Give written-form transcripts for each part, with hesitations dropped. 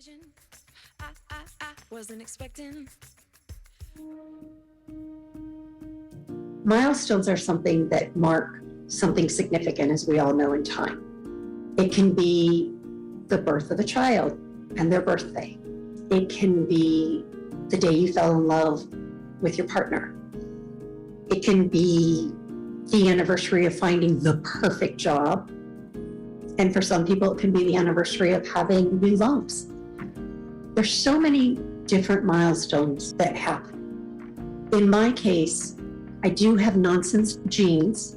decision I wasn't expecting. Milestones are something that mark something significant, as we all know, in time. It can be the birth of a child and their birthday. It can be the day you fell in love with your partner. It can be the anniversary of finding the perfect job. And for some people, it can be the anniversary of having new lungs. There's so many different milestones that happen. In my case, I do have nonsense genes,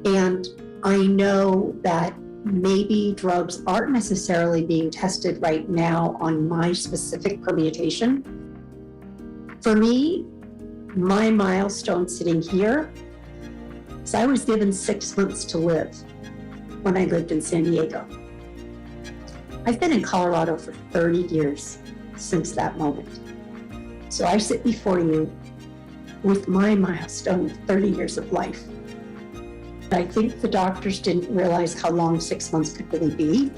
and I know that maybe drugs aren't necessarily being tested right now on my specific permutation. For me, my milestone sitting here is I was given 6 months to live when I lived in San Diego. I've been in Colorado for 30 years since that moment. So I sit before you with my milestone of 30 years of life. I think the doctors didn't realize how long 6 months could really be,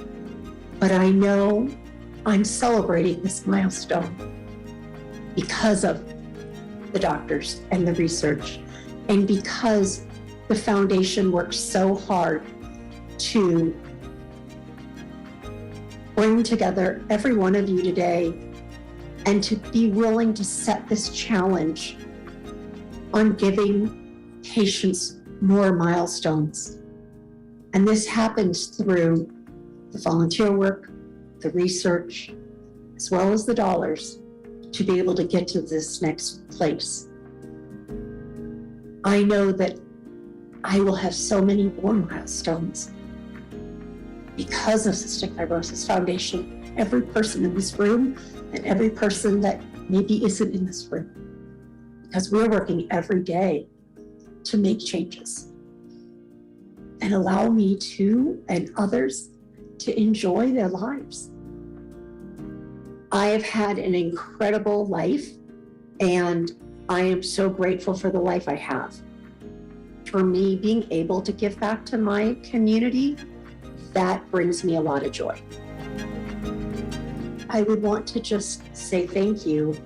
but I know I'm celebrating this milestone because of the doctors and the research, and because the foundation works so hard to bring together every one of you today and to be willing to set this challenge on giving patients more milestones. And this happens through the volunteer work, the research, as well as the dollars to be able to get to this next place. I know that I will have so many more milestones because of Cystic Fibrosis Foundation. Every person in this room and every person that maybe isn't in this room, because we're working every day to make changes and allow me to and others to enjoy their lives. I have had an incredible life, and I am so grateful for the life I have. For me, being able to give back to my community, that brings me a lot of joy. I would want to just say thank you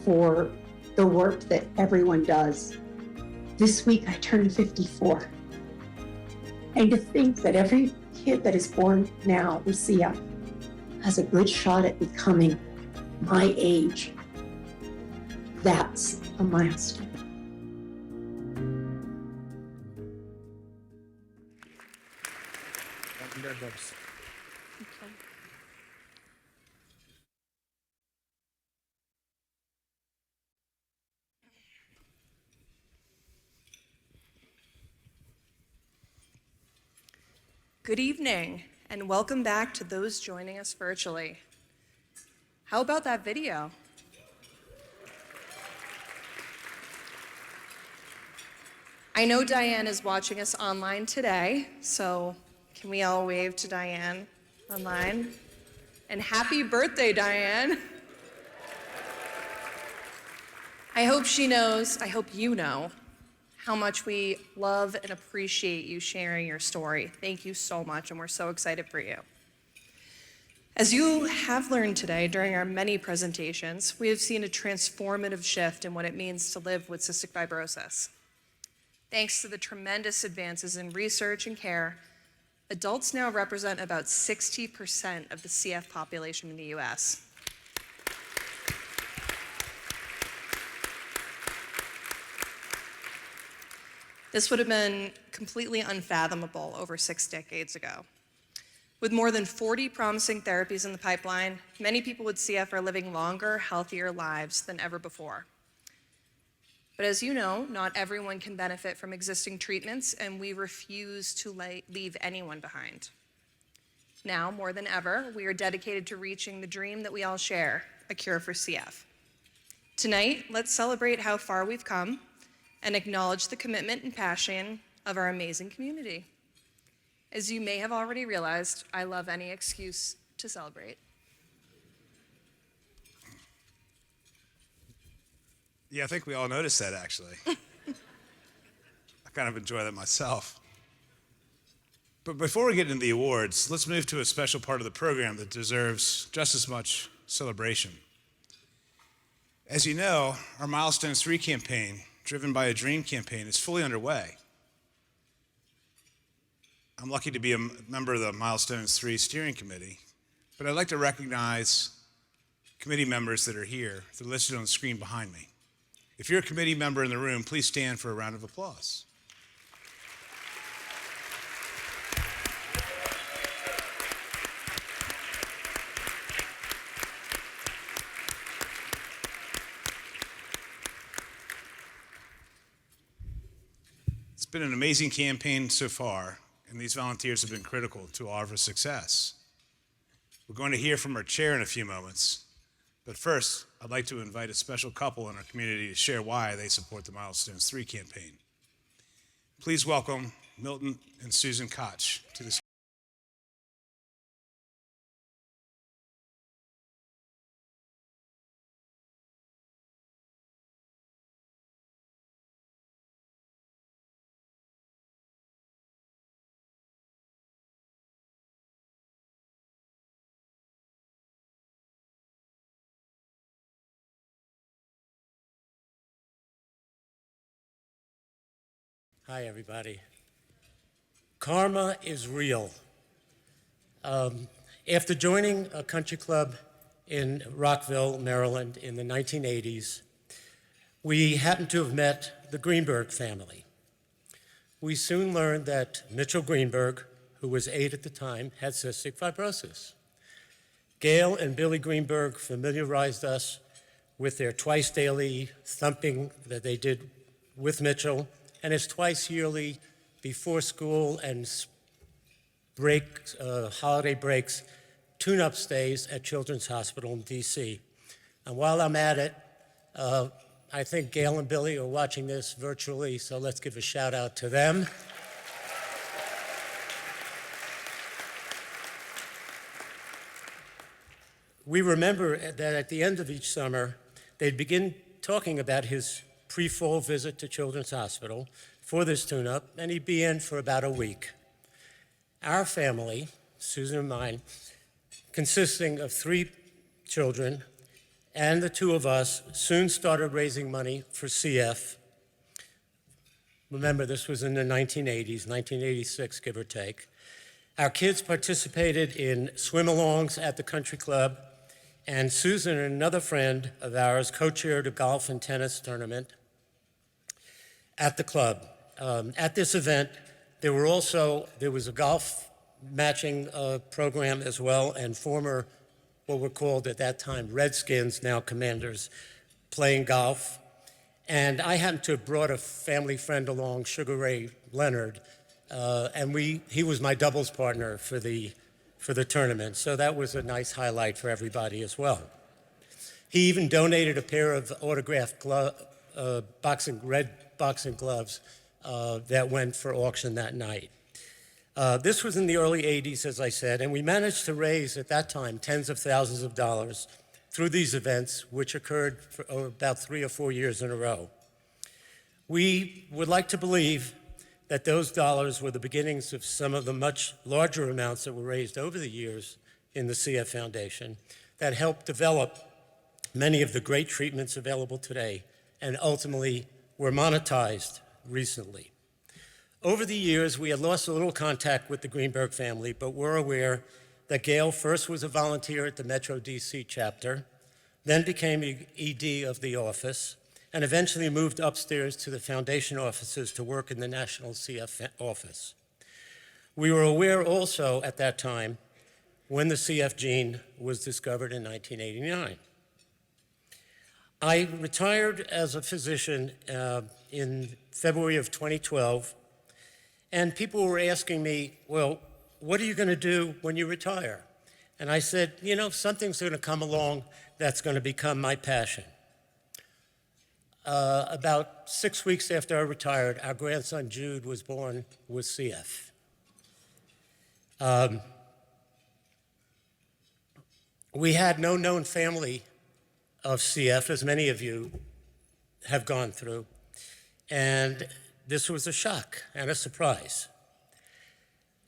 for the work that everyone does. This week I turned 54. And to think that every kid that is born now with CF has a good shot at becoming my age, that's a milestone. Good evening, and welcome back to those joining us virtually. How about that video? I know Diane is watching us online today, so can we all wave to Diane online? And happy birthday, Diane. I hope she knows, I hope you know, how much we love and appreciate you sharing your story. Thank you so much, and we're so excited for you. As you have learned today during our many presentations, we have seen a transformative shift in what it means to live with cystic fibrosis. Thanks to the tremendous advances in research and care, adults now represent about 60% of the CF population in the US. This would have been completely unfathomable over 6 decades ago. With more than 40 promising therapies in the pipeline, many people with CF are living longer, healthier lives than ever before. But as you know, not everyone can benefit from existing treatments, and we refuse to leave anyone behind. Now, more than ever, we are dedicated to reaching the dream that we all share, a cure for CF. Tonight, let's celebrate how far we've come and acknowledge the commitment and passion of our amazing community. As you may have already realized, I love any excuse to celebrate. Yeah, I think we all noticed that, actually. I kind of enjoy that myself. But before we get into the awards, let's move to a special part of the program that deserves just as much celebration. As you know, our Milestones 3 campaign, driven by a dream campaign, is fully underway. I'm lucky to be a member of the Milestones 3 steering committee, but I'd like to recognize committee members that are here. They're listed on the screen behind me. If you're a committee member in the room, please stand for a round of applause. It's been an amazing campaign so far, and these volunteers have been critical to all of our success. We're going to hear from our chair in a few moments, but first, I'd like to invite a special couple in our community to share why they support the Milestones 3 campaign. Please welcome Milton and Susan Koch to this. Hi, everybody. Karma is real. After joining a country club in Rockville, Maryland in the 1980s, we happened to have met the Greenberg family. We soon learned that Mitchell Greenberg, who was 8 at the time, had cystic fibrosis. Gail and Billy Greenberg familiarized us with their twice daily thumping that they did with Mitchell, and his twice yearly before school and holiday breaks, tune-up stays at Children's Hospital in DC. And while I'm at it, I think Gail and Billy are watching this virtually, so let's give a shout out to them. We remember that at the end of each summer, they'd begin talking about his pre-fall visit to Children's Hospital for this tune-up, and he'd be in for about a week. Our family, Susan and mine, consisting of 3 children, and the 2 of us, soon started raising money for CF. Remember, this was in the 1980s, 1986, give or take. Our kids participated in swim-alongs at the country club, and Susan and another friend of ours co-chaired a golf and tennis tournament at the club. At this event, there was a golf matching program as well, and former, what were called at that time, Redskins, now Commanders, playing golf. And I happened to have brought a family friend along, Sugar Ray Leonard, and he was my doubles partner for the tournament. So that was a nice highlight for everybody as well. He even donated a pair of autographed red boxing gloves that went for auction that night. This was in the early 80s, as I said, and we managed to raise, at that time, tens of thousands of dollars through these events, which occurred for about 3 or 4 years in a row. We would like to believe that those dollars were the beginnings of some of the much larger amounts that were raised over the years in the CF Foundation that helped develop many of the great treatments available today and ultimately were monetized recently. Over the years, we had lost a little contact with the Greenberg family, but we're aware that Gail first was a volunteer at the Metro DC chapter, then became ED of the office, and eventually moved upstairs to the foundation offices to work in the National CF office. We were aware also at that time when the CF gene was discovered in 1989. I retired as a physician in February of 2012, and people were asking me, well, what are you going to do when you retire? And I said, you know, something's going to come along that's going to become my passion. About 6 weeks after I retired, our grandson Jude was born with CF. We had no known family of CF, as many of you have gone through, and this was a shock and a surprise.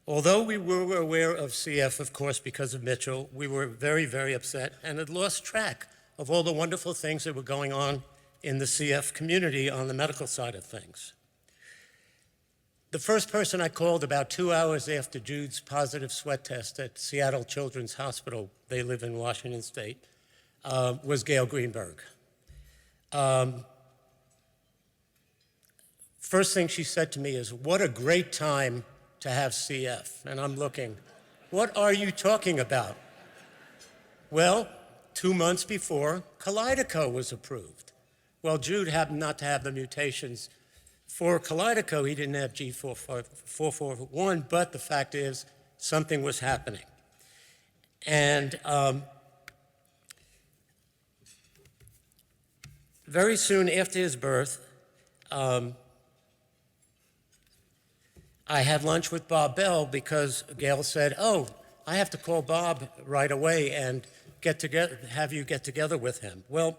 Although we were aware of CF, of course, because of Mitchell, we were very, very upset and had lost track of all the wonderful things that were going on in the CF community on the medical side of things. The first person I called about 2 hours after Jude's positive sweat test at Seattle Children's Hospital, they live in Washington State, was Gail Greenberg. First thing she said to me is, "What a great time to have CF." And I'm looking, what are you talking about? Well, 2 months before, Kalydeco was approved. Well, Jude happened not to have the mutations for Kalydeco. He didn't have G441, but the fact is something was happening. And very soon after his birth, I had lunch with Bob Bell because Gail said, "Oh, I have to call Bob right away and have you get together with him." Well,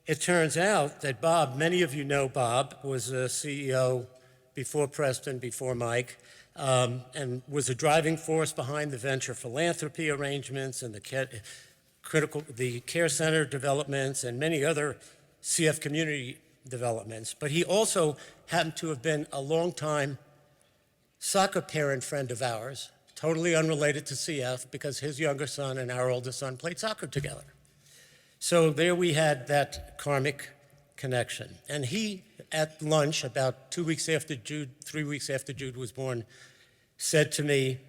it turns out that Bob, many of you know Bob, was a CEO before Preston, before Mike, and was a driving force behind the venture philanthropy arrangements and the care center developments and many other CF community developments. But he also happened to have been a longtime soccer parent friend of ours, totally unrelated to CF, because his younger son and our older son played soccer together. So there we had that karmic connection. And he, at lunch, about 2 weeks after Jude, 3 weeks after Jude was born, said to me,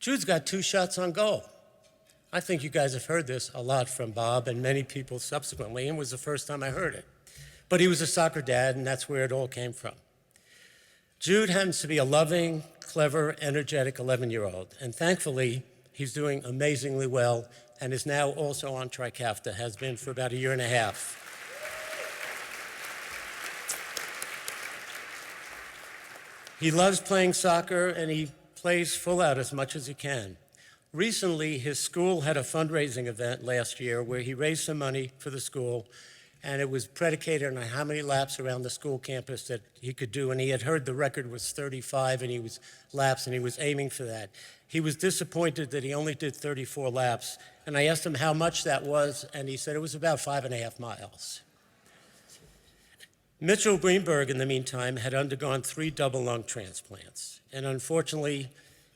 "Jude's got 2 shots on goal." I think you guys have heard this a lot from Bob and many people subsequently, and it was the first time I heard it. But he was a soccer dad, and that's where it all came from. Jude happens to be a loving, clever, energetic 11-year-old, and thankfully, he's doing amazingly well and is now also on Trikafta, has been for about 1.5 years. He loves playing soccer, and he plays full out as much as he can. Recently, his school had a fundraising event last year where he raised some money for the school, and it was predicated on how many laps around the school campus that he could do, and he had heard the record was 35, and he was aiming for that. He was disappointed that he only did 34 laps, and I asked him how much that was, and he said it was about 5.5 miles. Mitchell Greenberg, in the meantime, had undergone 3 double lung transplants, and unfortunately,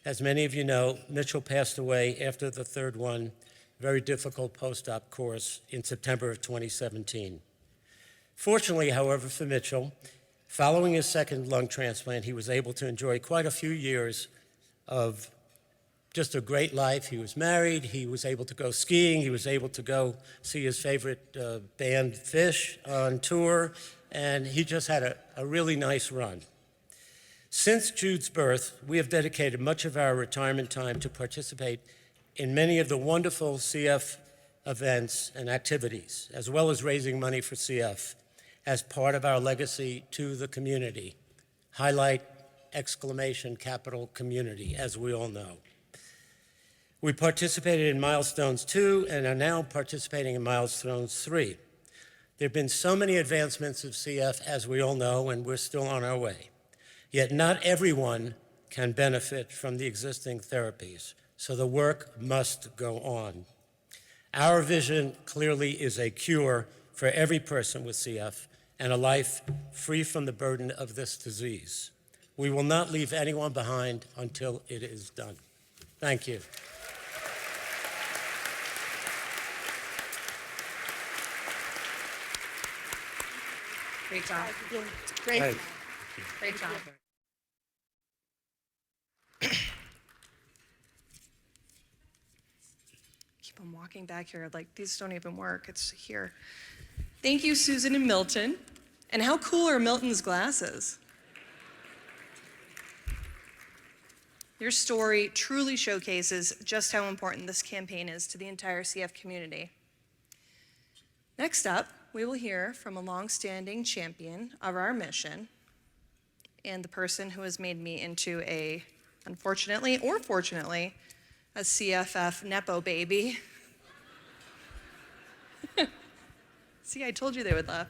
as many of you know, Mitchell passed away after the 3rd one, very difficult post-op course, in September of 2017. Fortunately, however, for Mitchell, following his 2nd lung transplant, he was able to enjoy quite a few years of just a great life. He was married, he was able to go skiing, he was able to go see his favorite band, Phish, on tour, and he just had a really nice run. Since Jude's birth, we have dedicated much of our retirement time to participate in many of the wonderful CF events and activities, as well as raising money for CF as part of our legacy to the community. Highlight, exclamation, capital community, as we all know. We participated in Milestones 2 and are now participating in Milestones 3. There have been so many advancements of CF, as we all know, and we're still on our way. Yet not everyone can benefit from the existing therapies, so the work must go on. Our vision clearly is a cure for every person with CF and a life free from the burden of this disease. We will not leave anyone behind until it is done. Thank you. Great job. Great. Hey. Great job. Keep on walking back here like these don't even work. It's here. Thank you, Susan and Milton. And how cool are Milton's glasses? Your story truly showcases just how important this campaign is to the entire CF community. Next up, we will hear from a longstanding champion of our mission and the person who has made me into a, unfortunately or fortunately, a CFF Nepo baby. See, I told you they would laugh.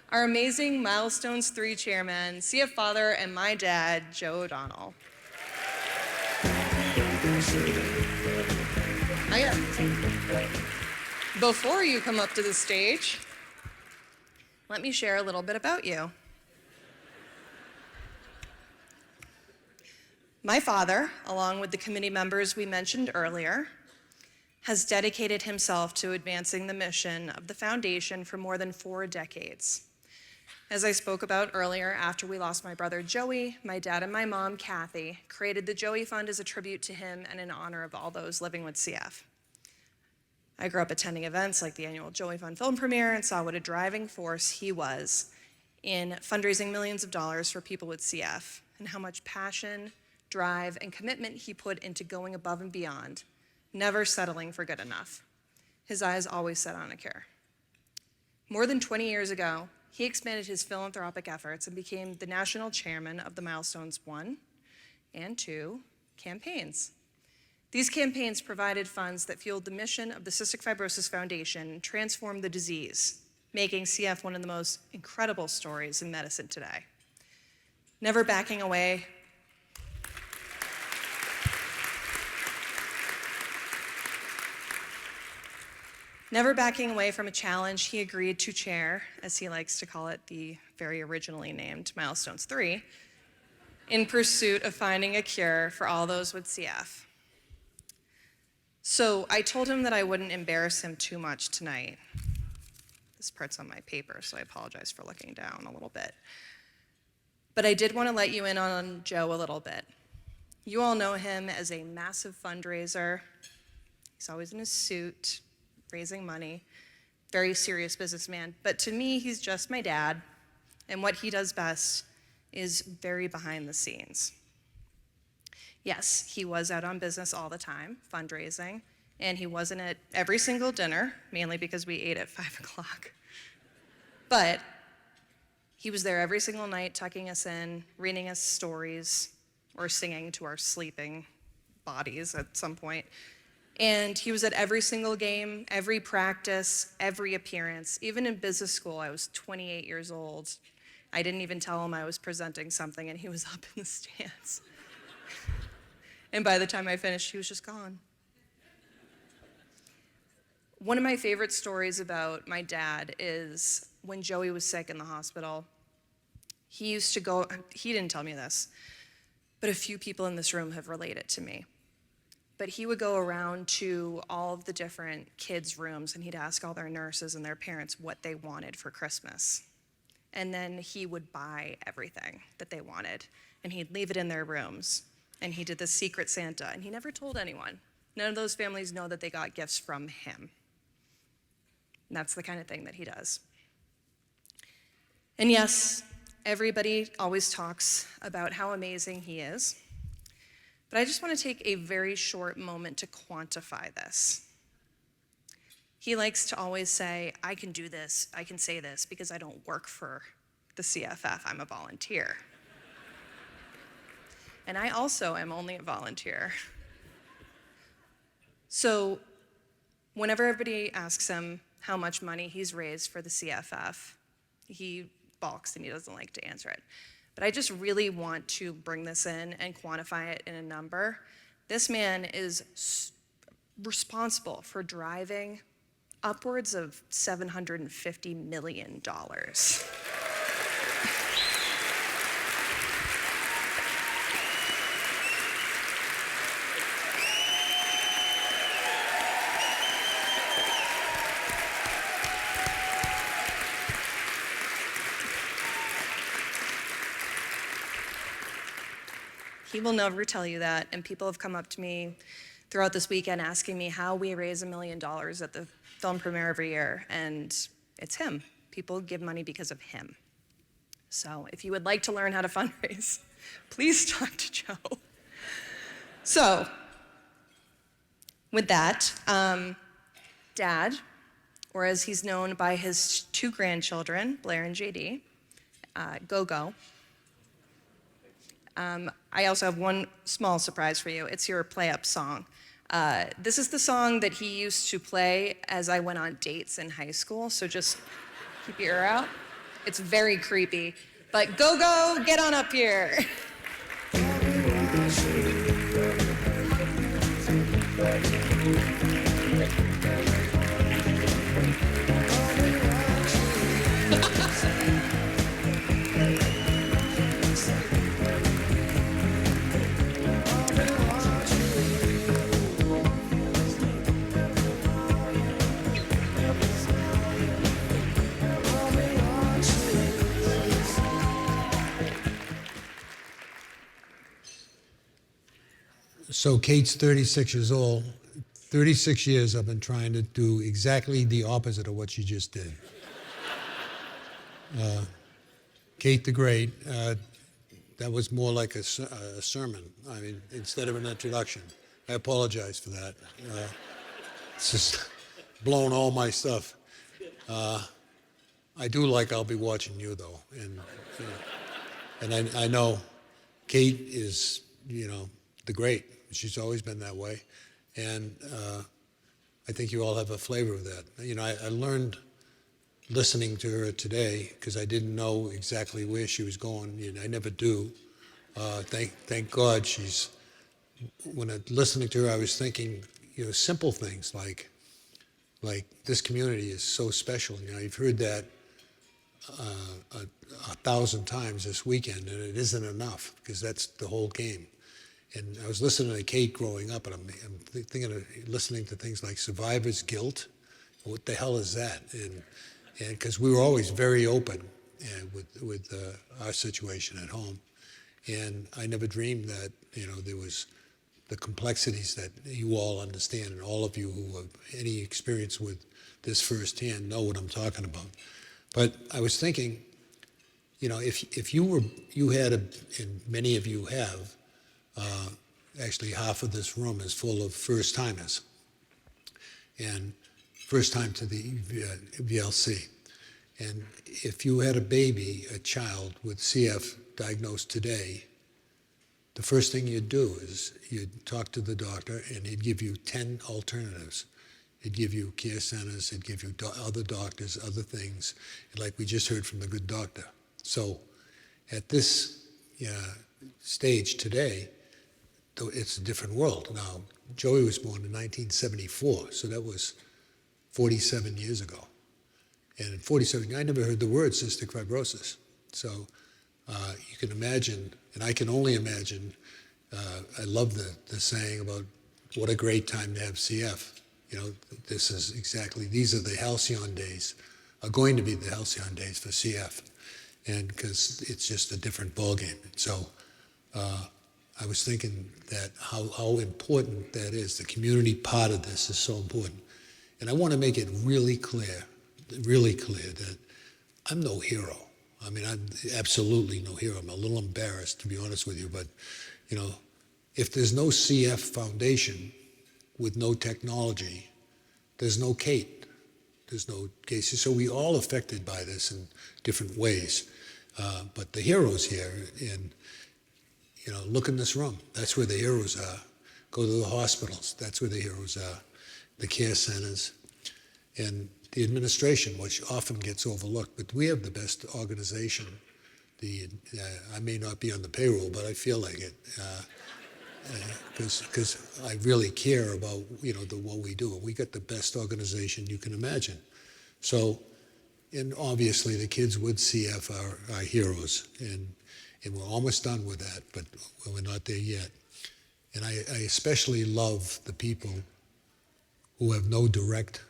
our amazing Milestones 3 chairman, CF father, and my dad, Joe O'Donnell. Before you come up to the stage, let me share a little bit about you. My father, along with the committee members we mentioned earlier, has dedicated himself to advancing the mission of the foundation for more than 4 decades. As I spoke about earlier, after we lost my brother Joey, my dad and my mom, Kathy, created the Joey Fund as a tribute to him and in honor of all those living with CF. I grew up attending events like the annual Joey Fund film premiere and saw what a driving force he was in fundraising millions of dollars for people with CF, and how much passion, drive, and commitment he put into going above and beyond, never settling for good enough. His eyes always set on a cure. More than 20 years ago, he expanded his philanthropic efforts and became the national chairman of the Milestones 1 and 2 campaigns. These campaigns provided funds that fueled the mission of the Cystic Fibrosis Foundation and transformed the disease, making CF one of the most incredible stories in medicine today. Never backing away from a challenge, he agreed to chair, as he likes to call it, the very originally named Milestones 3, in pursuit of finding a cure for all those with CF. So I told him that I wouldn't embarrass him too much tonight. This part's on my paper, so I apologize for looking down a little bit. But I did want to let you in on Joe a little bit. You all know him as a massive fundraiser. He's always in his suit, raising money, very serious businessman. But to me, he's just my dad, and what he does best is very behind the scenes. Yes, he was out on business all the time, fundraising, and he wasn't at every single dinner, mainly because we ate at 5 o'clock. But he was there every single night, tucking us in, reading us stories, or singing to our sleeping bodies at some point. And he was at every single game, every practice, every appearance. Even in business school, I was 28 years old. I didn't even tell him I was presenting something, and he was up in the stands. And by the time I finished, he was just gone. One of my favorite stories about my dad is when Joey was sick in the hospital. He used to go, he didn't tell me this, but a few people in this room have related to me. But he would go around to all of the different kids' rooms, and he'd ask all their nurses and their parents what they wanted for Christmas. And then he would buy everything that they wanted, and he'd leave it in their rooms. And he did the secret Santa, and he never told anyone. None of those families know that they got gifts from him. And that's the kind of thing that he does. And yes, everybody always talks about how amazing he is. But I just want to take a very short moment to quantify this. He likes to always say, I can do this, I can say this, because I don't work for the CFF, I'm a volunteer. And I also am only a volunteer. So whenever everybody asks him how much money he's raised for the CFF, he balks and he doesn't like to answer it. But I just really want to bring this in and quantify it in a number. This man is responsible for driving upwards of $750 million. He will never tell you that, and people have come up to me throughout this weekend asking me how we raise $1 million at the film premiere every year, and it's him. People give money because of him. So if you would like to learn how to fundraise, please talk to Joe. So with that, Dad, or as he's known by his 2 grandchildren, Blair and JD, Go-Go. I also have one small surprise for you. It's your play-up song. This is the song that he used to play as I went on dates in high school, so just keep your ear out. It's very creepy. But go, get on up here. So Kate's 36 years old. 36 years I've been trying to do exactly the opposite of what she just did. Kate the Great, that was more like a sermon. I mean, instead of an introduction. I apologize for that. It's just blown all my stuff. I do like I'll Be Watching You, though. And I know Kate is, the great. She's always been that way. And I think you all have a flavor of that. I learned listening to her today, because I didn't know exactly where she was going. I never do. Thank God listening to her, I was thinking, simple things like this community is so special. You've heard that 1,000 times this weekend, and it isn't enough, because that's the whole game. And I was listening to Kate growing up, and I'm thinking of listening to things like survivor's guilt. What the hell is that? And because we were always very open with our situation at home, and I never dreamed that there was the complexities that you all understand, and all of you who have any experience with this firsthand know what I'm talking about. But I was thinking, if you had and many of you have. Actually, half of this room is full of first-timers, and first time to the VLC. And if you had a child with CF diagnosed today, the first thing you'd do is you'd talk to the doctor, and he'd give you 10 alternatives. He'd give you care centers, he'd give you other doctors, other things, like we just heard from the good doctor. So at this stage today, it's a different world. Now, Joey was born in 1974, so that was 47 years ago. And in 47, I never heard the word cystic fibrosis. So you can imagine, and I can only imagine, I love the saying about what a great time to have CF. These are the halcyon days, are going to be the halcyon days for CF, and because it's just a different ballgame. So I was thinking that how important that is. The community part of this is so important. And I want to make it really clear that I'm no hero. I mean, I'm absolutely no hero. I'm a little embarrassed, to be honest with you, but, if there's no CF Foundation with no technology, there's no Kate, there's no cases. So we all affected by this in different ways. But the heroes here, and look in this room. That's where the heroes are. Go to the hospitals. That's where the heroes are. The care centers. And the administration, which often gets overlooked. But we have the best organization. I may not be on the payroll, but I feel like it. Because I really care about, what we do. And we got the best organization you can imagine. So, and obviously the kids with CF are heroes. And we're almost done with that, but we're not there yet. And I especially love the people who have no direct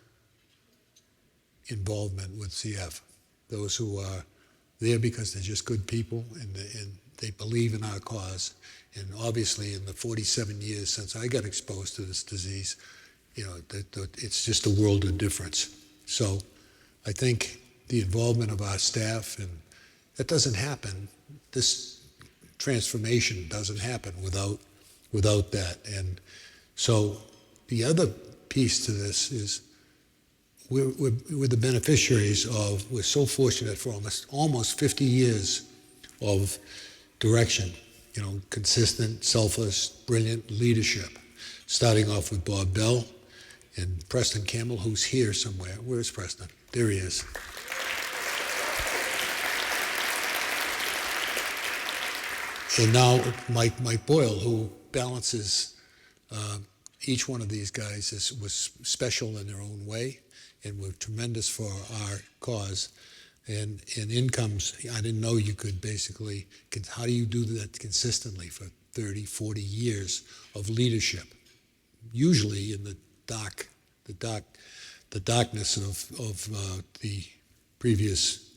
involvement with CF. Those who are there because they're just good people and they believe in our cause. And obviously in the 47 years since I got exposed to this disease, it's just a world of difference. So I think the involvement of our staff, and that doesn't happen. This transformation doesn't happen without that. And so the other piece to this is we're the beneficiaries of, we're so fortunate for almost 50 years of direction, consistent, selfless, brilliant leadership, starting off with Bob Bell and Preston Campbell, who's here somewhere. Where's Preston? There he is. And now Mike Boyle, who balances each one of these guys, was special in their own way and were tremendous for our cause. And incomes, I didn't know you could basically, how do you do that consistently for 30, 40 years of leadership? Usually in the darkness of the previous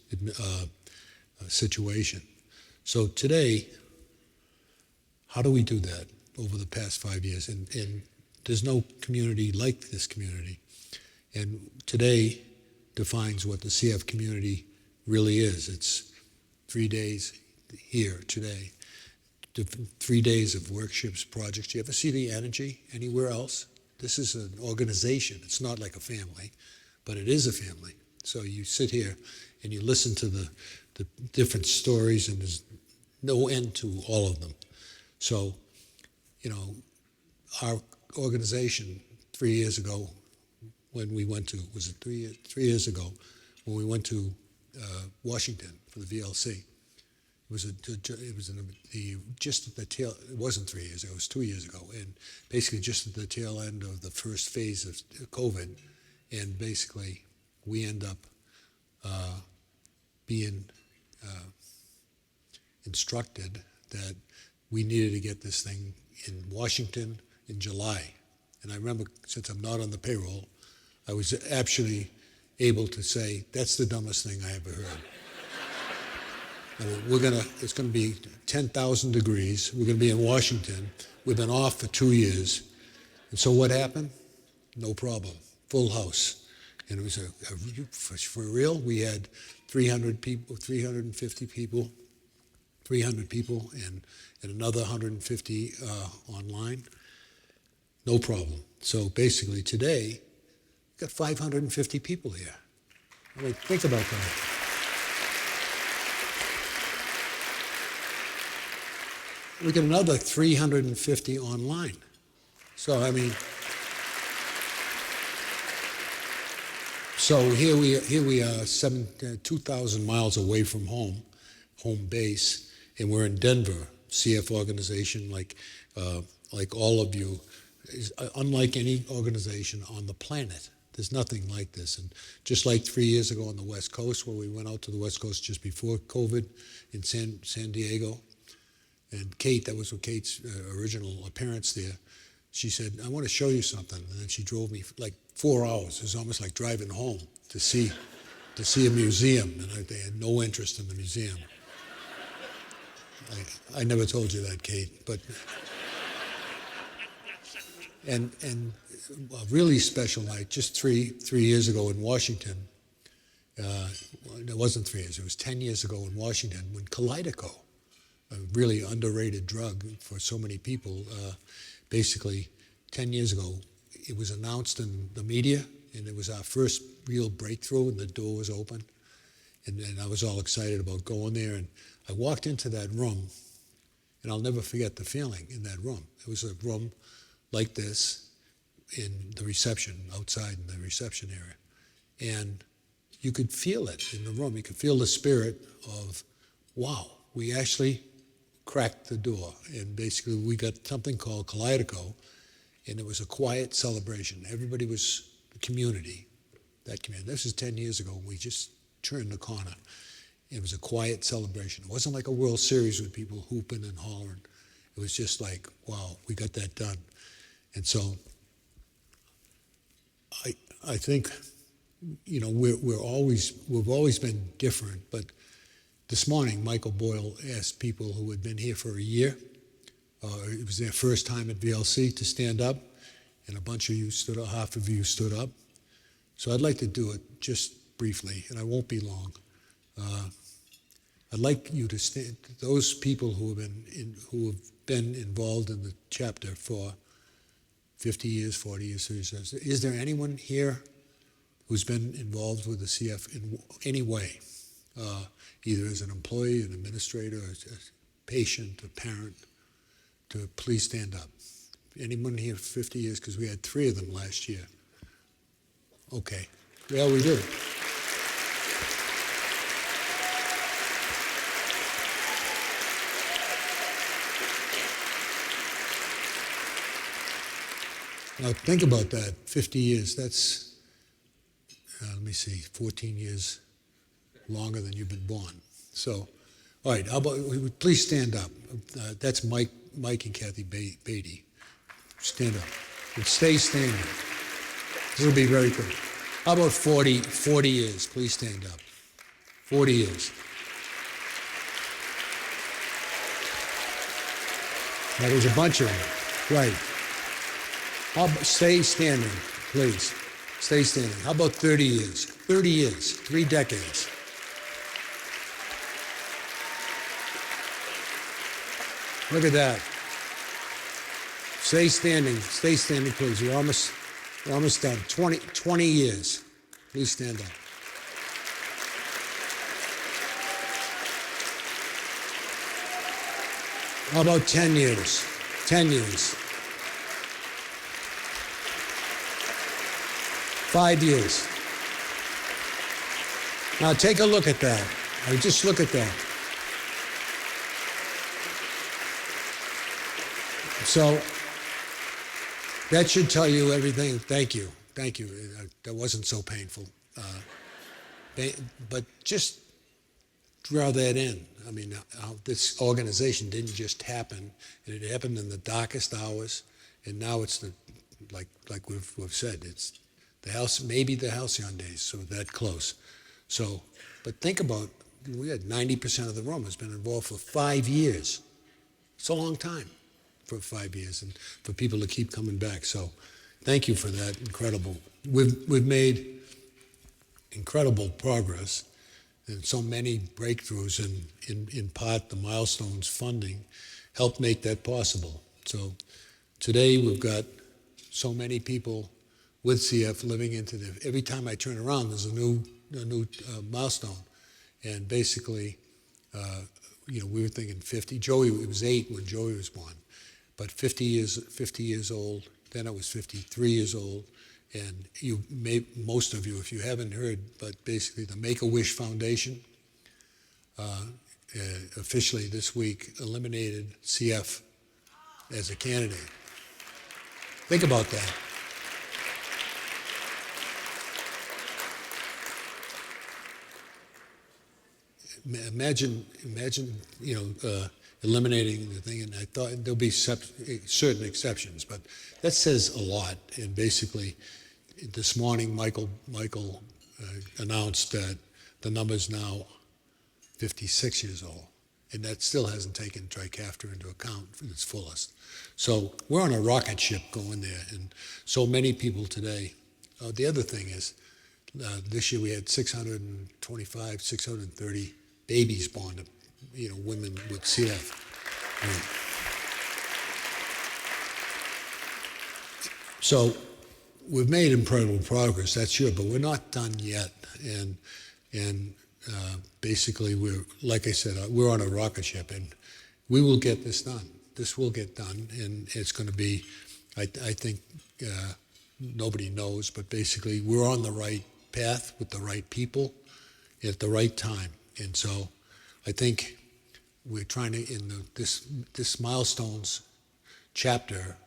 situation. So today, how do we do that over the past 5 years? And there's no community like this community. And today defines what the CF community really is. It's 3 days here today, 3 days of workshops, projects. Do you ever see the energy anywhere else? This is an organization. It's not like a family, but it is a family. So you sit here and you listen to the different stories, and there's no end to all of them. So, our organization 3 years ago, when we went to, was it 3 years? 3 years ago, when we went to Washington for the VLC. Just at the tail. It wasn't 3 years ago. It was 2 years ago, and basically just at the tail end of the first phase of COVID, and basically we end up being instructed that we needed to get this thing in Washington in July. And I remember, since I'm not on the payroll, I was actually able to say, that's the dumbest thing I ever heard. I mean, it's gonna be 10,000 degrees. We're gonna be in Washington. We've been off for 2 years. And so what happened? No problem, full house. And it was for real, we had 300 people, 350 people, 300 people, and another 150 online. No problem. So basically today, we've got 550 people here. I mean, think about that. We get another 350 online. So, I mean, so here we are 2,000 miles away from home base, and we're in Denver, CF organization, like all of you, is unlike any organization on the planet. There's nothing like this. And just like 3 years ago on the West Coast, where we went out to the West Coast just before COVID in San Diego, and Kate, that was Kate's original appearance there, she said, I want to show you something. And then she drove me like 4 hours. It was almost like driving home to see a museum. And they had no interest in the museum. I never told you that, Kate, but and a really special night, just three years ago in Washington. It wasn't 3 years, it was 10 years ago in Washington when Kalydeco, a really underrated drug for so many people, basically 10 years ago, it was announced in the media, and it was our first real breakthrough, and the door was open. And I was all excited about going there, and I walked into that room, and I'll never forget the feeling in that room. It was a room like this in the reception, outside in the reception area. And you could feel it in the room. You could feel the spirit of, wow, we actually cracked the door. And basically we got something called Kalydeco, and it was a quiet celebration. Everybody was the community, that community. This is 10 years ago, we just turned the corner. It was a quiet celebration. It wasn't like a World Series with people hooping and hollering. It was just like, wow, we got that done. And so I think, you know, we've always been different, but this morning Michael Boyle asked people who had been here for a year, it was their first time at VLC, to stand up, and a bunch of you stood up, half of you stood up. So I'd like to do it just briefly, and I won't be long. I'd like you to stand, those people who have been involved in the chapter for 50 years, 40 years, 30 years. Is there anyone here who's been involved with the CF in any way, either as an employee, an administrator, as a patient, a parent, to please stand up? Anyone here for 50 years? Because we had 3 of them last year. Okay. Yeah, we do. Now think about that, 50 years, that's, let me see, 14 years longer than you've been born. So, all right, how about, please stand up. That's Mike and Kathy Beatty. Stand up. And stay standing. This will be very quick. How about 40 years? Please stand up. 40 years. Now, there's a bunch of them. Right. Stay standing, please. Stay standing. How about 30 years? 30 years, 3 decades. Look at that. Stay standing, please. We're almost done. 20 years. Please stand up. How about 10 years? 10 years. 5 years. Now take a look at that. Just look at that. So that should tell you everything. Thank you. Thank you. That wasn't so painful. But just draw that in. I mean, how this organization didn't just happen. It happened in the darkest hours, and now it's like we've said, it's the house, maybe the halcyon days, so that close. So, but think about, we had 90% of the room has been involved for 5 years. It's a long time for 5 years, and for people to keep coming back. So, thank you for that. Incredible. We've made incredible progress and so many breakthroughs, and in part the Milestones funding helped make that possible. So today we've got so many people with CF living into every time I turn around there's a new milestone. And basically, we were thinking 50. Joey, it was 8 when Joey was born, but 50 years old, then I was 53 years old. And most of you, if you haven't heard, but basically the Make-A-Wish Foundation officially this week eliminated CF as a candidate. Think about that. Imagine, eliminating the thing, and I thought there'll be certain exceptions, but that says a lot. And basically, this morning, Michael announced that the number's now 56 years old, and that still hasn't taken Trikafta into account in its fullest. So we're on a rocket ship going there, and so many people today. The other thing is, this year we had 630 babies born to, women with CF. So we've made incredible progress, that's sure, but we're not done yet. And basically, like I said, we're on a rocket ship, and we will get this done. This will get done, and it's going to be, I think, nobody knows, but basically, we're on the right path with the right people at the right time. And so I think we're trying to, in this Milestones chapter,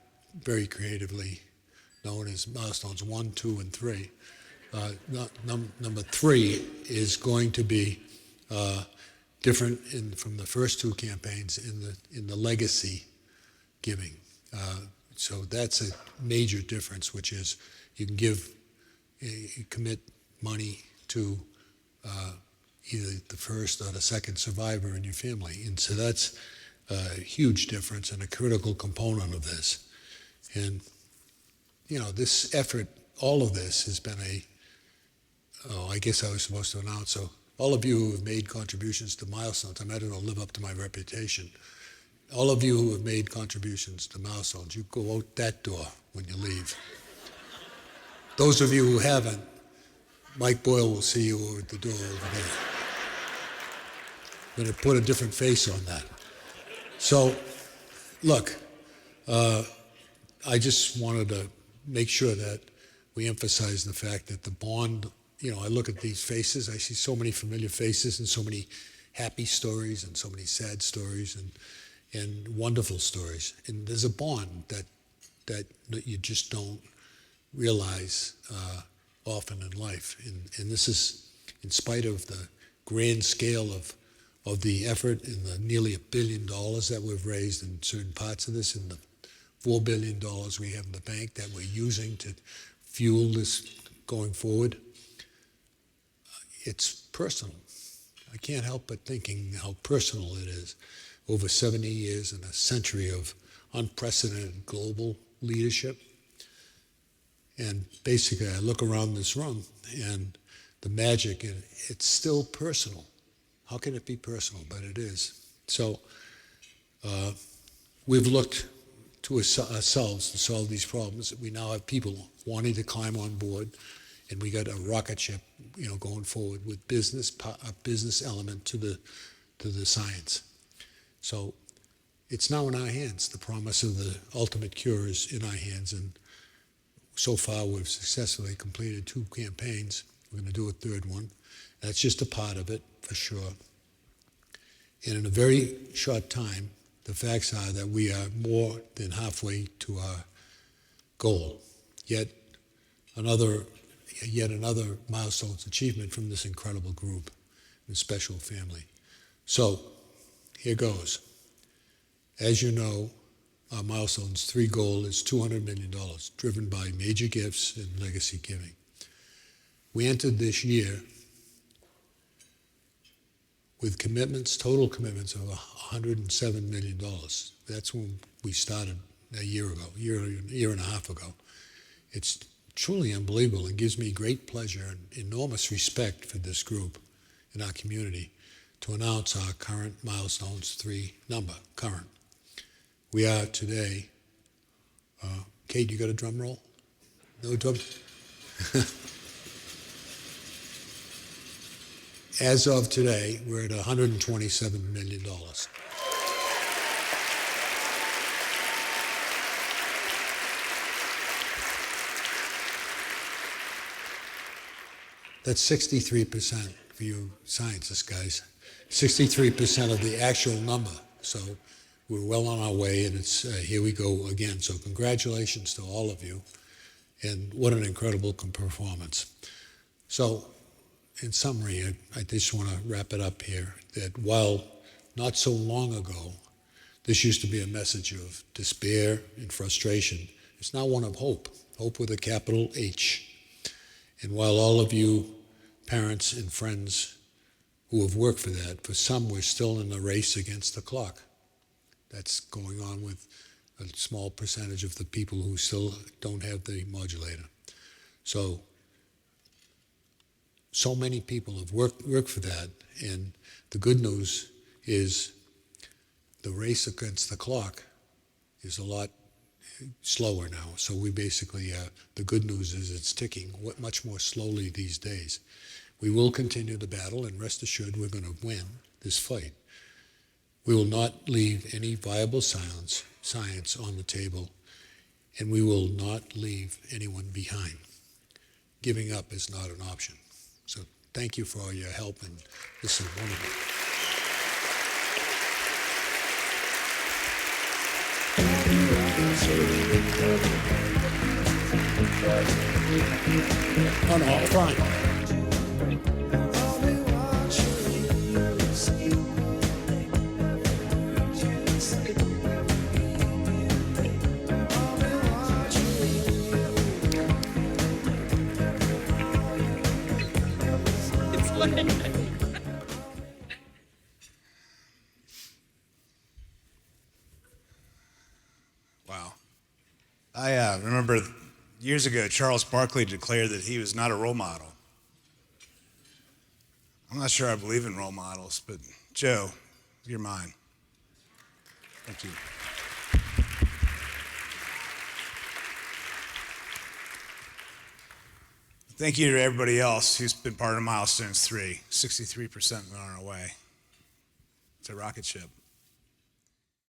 very creatively known as Milestones 1, 2, and 3. Number 3 is going to be different from the first 2 campaigns in the legacy giving. So that's a major difference, which is you can commit money to either the first or the second survivor in your family. And so that's a huge difference and a critical component of this. And, this effort, all of this has been I guess I was supposed to announce, so all of you who have made contributions to Milestones, I might as well live up to my reputation. All of you who have made contributions to Milestones, you go out that door when you leave. Those of you who haven't, Mike Boyle will see you over at the door over there. I'm going to put a different face on that. So, look, I just wanted to make sure that we emphasize the fact that the bond, I look at these faces, I see so many familiar faces and so many happy stories and so many sad stories and wonderful stories. And there's a bond that that you just don't realize often in life. And this is in spite of the grand scale of the effort and the nearly $1 billion that we've raised in certain parts of this, and the $4 billion we have in the bank that we're using to fuel this going forward. It's personal. I can't help but thinking how personal it is. Over 70 years and a century of unprecedented global leadership. And basically, I look around this room and the magic, and it's still personal. How can it be personal? But it is. So we've looked to ourselves to solve these problems. We now have people wanting to climb on board, and we got a rocket ship, going forward with a business element to the science. So it's now in our hands. The promise of the ultimate cure is in our hands, and so far we've successfully completed 2 campaigns. We're going to do a 3rd one. That's just a part of it, for sure. And in a very short time, the facts are that we are more than halfway to our goal. Yet another milestone's achievement from this incredible group and special family. So here goes. As you know, our milestone's 3 goal is $200 million, driven by major gifts and legacy giving. We entered this year with total commitments of $107 million. That's when we started a year and a half ago. It's truly unbelievable. It gives me great pleasure and enormous respect for this group in our community to announce our current milestones 3 number, current. We are today, Kate, you got a drum roll? No drum? As of today, we're at $127 million. That's 63% for you scientists, guys. 63% of the actual number. So we're well on our way, and it's here we go again. So congratulations to all of you, and what an incredible performance. So in summary, I just want to wrap it up here, that while not so long ago, this used to be a message of despair and frustration, it's now one of hope, hope with a capital H. And while all of you parents and friends who have worked for that, for some we're still in a race against the clock. That's going on with a small percentage of the people who still don't have the modulator. So many people have worked for that, and the good news is the race against the clock is a lot slower now. So we basically, the good news is it's ticking much more slowly these days. We will continue the battle, and rest assured we're going to win this fight. We will not leave any viable science on the table, and we will not leave anyone behind. Giving up is not an option. So thank you for all your help, and this is wonderful. Oh no, fine. Wow. I remember years ago, Charles Barkley declared that he was not a role model. I'm not sure I believe in role models, but Joe, you're mine. Thank you. Thank you to everybody else who's been part of Milestones 3. 63% on our way. It's a rocket ship.